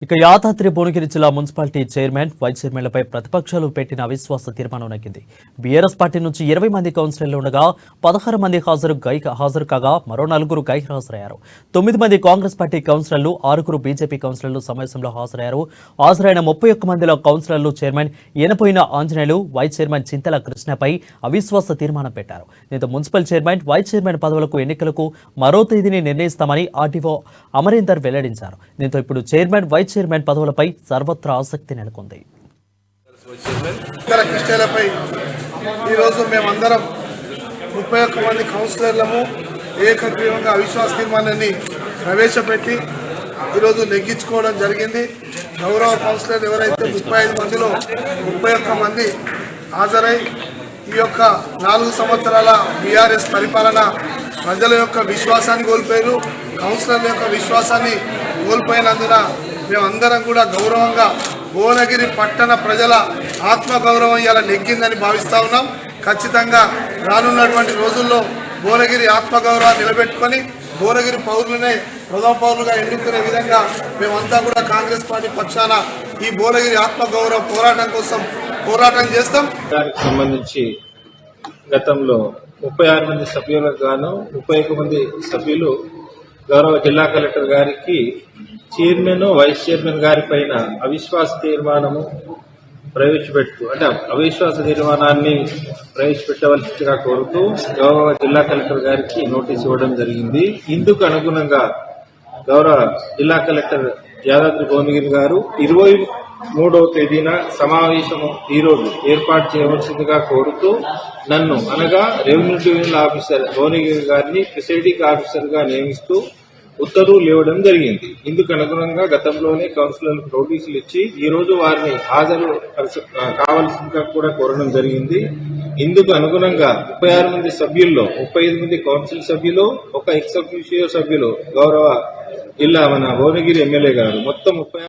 ఇక యాదాద్రి భువనగిరి జిల్లా municipality chairman vice చైర్మన్లపై ప్రతిపక్షాలు పెట్టిన అవిశ్వాస తీర్మానం నెగ్గింది. బీఆర్ఎస్ పార్టీ నుంచి 20 మంది కౌన్సిలర్లు ఉండగా 16 మంది హాజరు కాగా మరో 4 గైర్హాజరయ్యారు. 9 మంది కాంగ్రెస్ పార్టీ కౌన్సిలర్లు, 6 బీజేపీ కౌన్సిలర్లు సమావేశంలో హాజరయ్యారు. హాజరైన 31 మందిలో కౌన్సిలర్లు చైర్మన్ ఈనపోయిన ఆంజనేయులు, వైస్ చైర్మన్ చింతల కృష్ణపై అవిశ్వాస తీర్మానం పెట్టారు. దీంతో మున్సిపల్ చైర్మన్, వైస్ చైర్మన్ పదవులకు ఎన్నికలకు మరో తేదీని నిర్ణయిస్తామని ఆర్డీఓ అమరీందర్ వెల్లడించారు. దీంతో ఇప్పుడు చైర్మన్, వైస్ చైర్మన్ పదవులపై సర్వత్రా ఆసక్తి నెలకొంది. ఈరోజు మేమందరం 31 మంది కౌన్సిలర్లము ఏకగ్రీవంగా అవిశ్వాస తీర్మానాన్ని ప్రవేశపెట్టి ఈరోజు నెగ్గించుకోవడం జరిగింది. గౌరవ కౌన్సిలర్లు ఎవరైతే 35 మందిలో 31 మంది హాజరై ఈ యొక్క 4 సంవత్సరాల బీఆర్ఎస్ పరిపాలన ప్రజల యొక్క విశ్వాసాన్ని కోల్పోయారు. కౌన్సిలర్ల యొక్క విశ్వాసాన్ని కోల్పోయినందున మేమందరం కూడా గౌరవంగా భువనగిరి పట్టణ ప్రజల ఆత్మగౌరవం ఇలా నెగ్గిందని భావిస్తూ ఉన్నాం. ఖచ్చితంగా రానున్నటువంటి రోజుల్లో భువనగిరి ఆత్మగౌరవాన్ని నిలబెట్టుకొని భువనగిరి పౌరులనే ప్రథమ పౌరులుగా ఎన్నుకునే విధంగా మేమంతా కూడా కాంగ్రెస్ పార్టీ పక్షాన ఈ భువనగిరి ఆత్మగౌరవ పోరాటం కోసం పోరాటం చేస్తాం. దానికి సంబంధించి గతంలో 36 మంది సభ్యులకు గాను 31 మంది సభ్యులు గౌరవ జిల్లా కలెక్టర్ గారికి చైర్మన్, వైస్ చైర్మన్ గారి పైన అవిశ్వాస తీర్మానము అవిశ్వాస తీర్మానాన్ని ప్రవేశపెట్టవలసిందిగా కోరుతూ గౌరవ జిల్లా కలెక్టర్ గారికి నోటీసు ఇవ్వడం జరిగింది. ఇందుకు అనుగుణంగా గౌరవ జిల్లా కలెక్టర్ యాదాద్రి భువనగిరి గారు 23వ తేదీన సమావేశము ఈరోజు ఏర్పాటు చేయవలసిందిగా కోరుతూ నన్ను అనగా రెవెన్యూ డివిజనల్ ఆఫీసర్ భువనగిరి గారిని ప్రిసైడింగ్ ఆఫీసర్ గా నియమిస్తూ ఉత్తర్వులు ఇవ్వడం జరిగింది. ఇందుకు అనుగుణంగా గతంలోనే కౌన్సిలర్లకు నోటీసులు ఇచ్చి ఈ రోజు వారిని హాజరు కావాల్సిందిగా కూడా కోరడం జరిగింది. ఇందుకు అనుగుణంగా 36 మంది సభ్యుల్లో 35 మంది కౌన్సిల్ సభ్యులు, ఒక ఎక్స్ అఫీషియో సభ్యులు గౌరవ జిల్లా భువనగిరి ఎమ్మెల్యే గారు మొత్తం 36